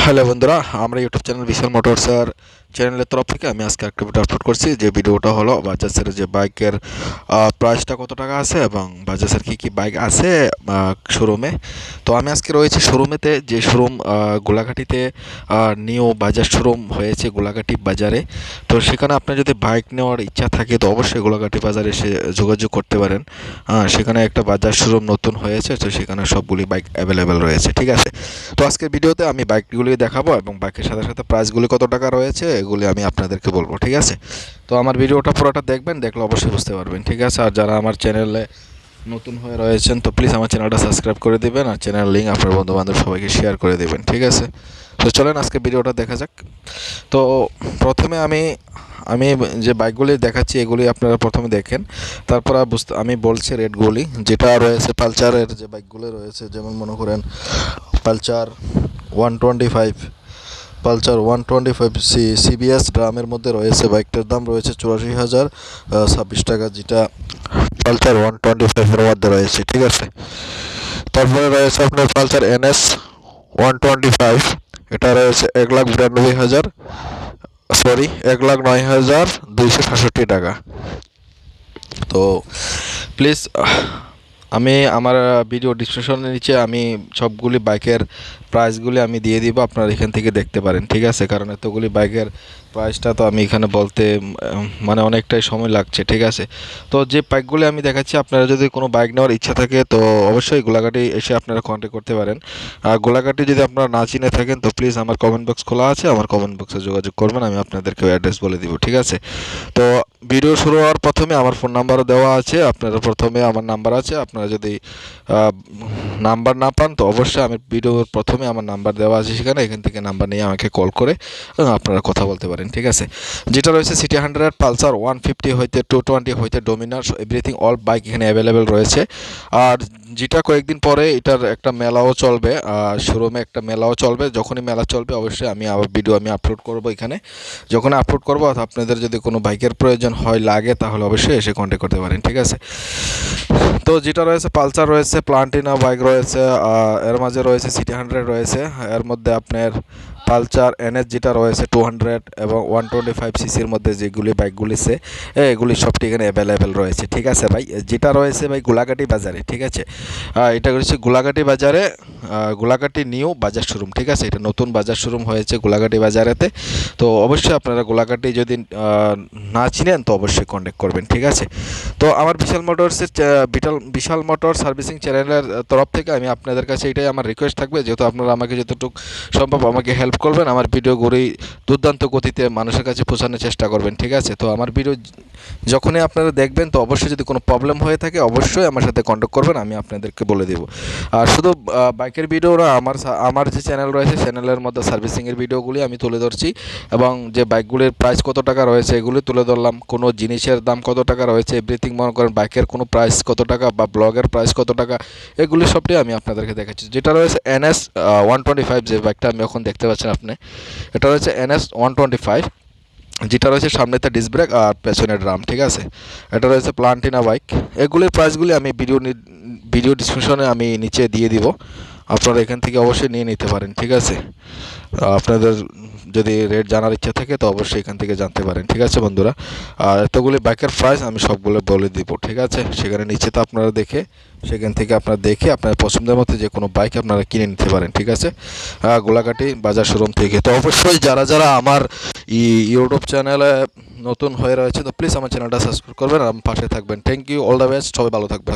Hello বন্ধুরা, আমরা YouTube channel বিশাল মোটরসার চ্যানেলের তরফ থেকে আমি আজকে একটা ভিডিও আপলোড করছি। যে ভিডিওটা হলো বাজাজের যে বাইকের প্রাইসটা কত টাকা আছে এবং বাজাজের কী বাইক আছে শোরুমে। তো আমি আজকে রয়েছি শোরুমেতে, যে শোরুম গোলাঘাটিতে নিউ বাজাজ শোরুম হয়েছে গোলাঘাটি বাজারে। তো সেখানে আপনার যদি বাইক নেওয়ার ইচ্ছা থাকে তো অবশ্যই গোলাঘাটি বাজারে এসে যোগাযোগ করতে পারেন। সেখানে একটা বাজাজ শোরুম নতুন হয়েছে, তো সেখানে সবগুলি বাইক অ্যাভেলেবেল রয়েছে। ঠিক আছে, তো আজকের ভিডিওতে আমি বাইকগুলি দেখাবো এবং বাইকের সাথে সাথে প্রাইসগুলি কত টাকা রয়েছে এগুলি আমি আপনাদেরকে বলবো। ঠিক আছে, তো আমার ভিডিওটা পুরোটা দেখবেন, দেখলে অবশ্যই বুঝতে পারবেন। ঠিক আছে, আর যারা আমার চ্যানেলে নতুন হয়ে রয়েছেন তো প্লিজ আমার চ্যানেলটা সাবস্ক্রাইব করে দেবেন আর চ্যানেল লিঙ্ক আপনার বন্ধুবান্ধব সবাইকে শেয়ার করে দেবেন। ঠিক আছে, তো চলেন আজকে ভিডিওটা দেখা যাক। তো প্রথমে আমি যে বাইকগুলি দেখাচ্ছি এগুলি আপনারা প্রথমে দেখেন, তারপর আমি বলছি রেটগুলি। যেটা রয়েছে পালসারের যে বাইকগুলি রয়েছে, যেমন মনে করেন পালসার 125, পালসার 125 সিবিএস ড্রামের মধ্যে রয়েছে। বাইকটার দাম রয়েছে 84,026 টাকা, যেটা পালসার 125-এর মধ্যে রয়েছে। ঠিক আছে, তারপরে রয়েছে আপনার পালসার NS 125, এটা রয়েছে 1,92,000, সরি 1,09,266 টাকা। তো প্লিজ আমি আমার ভিডিও ডিসক্রিপশনের নিচে আমি সবগুলি বাইকের প্রাইসগুলি আমি দিয়ে দিব, আপনারা এখান থেকে দেখতে পারেন। ঠিক আছে, কারণ এতগুলি বাইকের প্রাইসটা তো আমি এখানে বলতে মানে অনেকটাই সময় লাগছে। ঠিক আছে, তো যে বাইকগুলি আমি দেখাচ্ছি, আপনারা যদি কোনো বাইক নেওয়ার ইচ্ছা থাকে তো অবশ্যই গোলাঘাটি এসে আপনারা কন্ট্যাক্ট করতে পারেন। আর গোলাঘাটি যদি আপনারা না চিনে থাকেন তো প্লিজ আমার কমেন্ট বক্স খোলা আছে, আমার কমেন্ট বক্সে যোগাযোগ করবেন, আমি আপনাদেরকে অ্যাড্রেস বলে দিব। ঠিক আছে, তো ভিডিও শুরু হওয়ার প্রথমে আমার ফোন নাম্বারও দেওয়া আছে, আপনারা প্রথমে আমার নাম্বার আছে, আপনারা যদি নাম্বার না পান তো অবশ্যই আমি ভিডিওর প্রথমে আমার নাম্বার দেওয়া আছে সেখানে, এখান থেকে নাম্বার নিয়ে আমাকে কল করে আপনারা কথা বলতে পারেন। ঠিক আছে, যেটা রয়েছে সিটি 100, পালসার 150 হইতে 220 হইতে ডোমিনার এভরিথিং অল বাইক এখানে অ্যাভেলেবেল রয়েছে। আর যেটা কয়েকদিন পরে এটার একটা মেলাও চলবে, শোরুমে একটা মেলাও চলবে। যখনই মেলা চলবে অবশ্যই আমি আবার ভিডিও আমি আপলোড করব এখানে। যখন আপলোড করব আপনাদের যদি কোনো বাইকের প্রয়োজন হয় লাগে তাহলে অবশ্যই এসে কন্ট্যাক্ট করতে পারেন। ঠিক আছে, তো যেটা রয়েছে পালসার রয়েছে, প্লাটিনা বাইক রয়েছে, এর মাঝে রয়েছে সিটি 100 রয়েছে, এর মধ্যে আপনার পালসার NS যেটা রয়েছে 200 এবং 125 সিসির মধ্যে যেগুলি বাইকগুলি সে এগুলি সবটি এখানে অ্যাভেলেবেল রয়েছে। ঠিক আছে ভাই, যেটা রয়েছে ভাই গোলাঘাটি বাজারে। ঠিক আছে, এটা হচ্ছে গোলাঘাটি বাজারে, গোলাঘাটি নিউ বাজার শোরুম। ঠিক আছে, এটা নতুন বাজার শোরুম হয়েছে গোলাঘাটি বাজারেতে। তো অবশ্যই আপনারা গোলাঘাটি যদি না চিনেন তো অবশ্যই কন্ট্যাক্ট করবেন। ঠিক আছে, তো আমার বিশাল মোটর সার্ভিসিং চ্যানেলের তরফ থেকে আমি আপনাদের কাছে এটাই আমার রিকোয়েস্ট থাকবে, যেহেতু আপনারা আমাকে যতটুকু সম্ভব আমাকে হেল্প করবেন, আমার ভিডিওগুলি দুর্দান্ত গতিতে মানুষের কাছে পৌঁছানোর চেষ্টা করবেন। ঠিক আছে, তো আমার ভিডিও যখনই আপনারা দেখবেন তো অবশ্যই যদি কোনো প্রবলেম হয়ে থাকে অবশ্যই আমার সাথে কন্ট্যাক্ট করবেন, আমি আপনাদেরকে বলে দেব। আর শুধু বাইকের ভিডিও না, আমার যে চ্যানেল রয়েছে চ্যানেলের মধ্যে সার্ভিসিংয়ের ভিডিওগুলি আমি তুলে ধরছি এবং যে বাইকগুলির প্রাইস কত টাকা রয়েছে এগুলি তুলে ধরলাম। কোনো জিনিসের দাম কত টাকা রয়েছে এভরিথিং, মনে করেন বাইকের কোনো প্রাইস কত টাকা বা ব্লগের প্রাইস কত টাকা, এগুলি সবটি আমি আপনাদেরকে দেখাচ্ছি। যেটা রয়েছে NS 125, যে বাইকটা আমি এখন দেখতে পাচ্ছেন আপনি, এটা রয়েছে NS 125, যেটা রয়েছে সামনেতে ডিস্ক ব্রেক আর পেছনের ড্রাম। ঠিক আছে, এটা রয়েছে প্লাটিনা বাইক। এগুলির প্রাইসগুলি আমি ভিডিও ডিসক্রিপশনে আমি নিচে দিয়ে দিব, আপনারা এখান থেকে অবশ্যই নিয়ে নিতে পারেন। ঠিক আছে, আপনাদের যদি রেট জানার ইচ্ছা থাকে তো অবশ্যই এখান থেকে জানতে পারেন। ঠিক আছে বন্ধুরা, আর এতগুলি বাইকের প্রাইস আমি সবগুলো বলে দিব। ঠিক আছে, সেখানে নিচে তো আপনারা সেখান থেকে আপনার পছন্দের মতো যে কোনো বাইক আপনারা কিনে নিতে পারেন। ঠিক আছে, গোলাঘাটি বাজার শোরুম থেকে। তো অবশ্যই যারা আমার ইউটিউব চ্যানেলে নতুন হয়ে রয়েছে তো প্লিজ আমার চ্যানেলটা সাবস্ক্রাইব করবেন আর পাশে থাকবেন। Thank you, all the best, সবাই ভালো থাকবেন।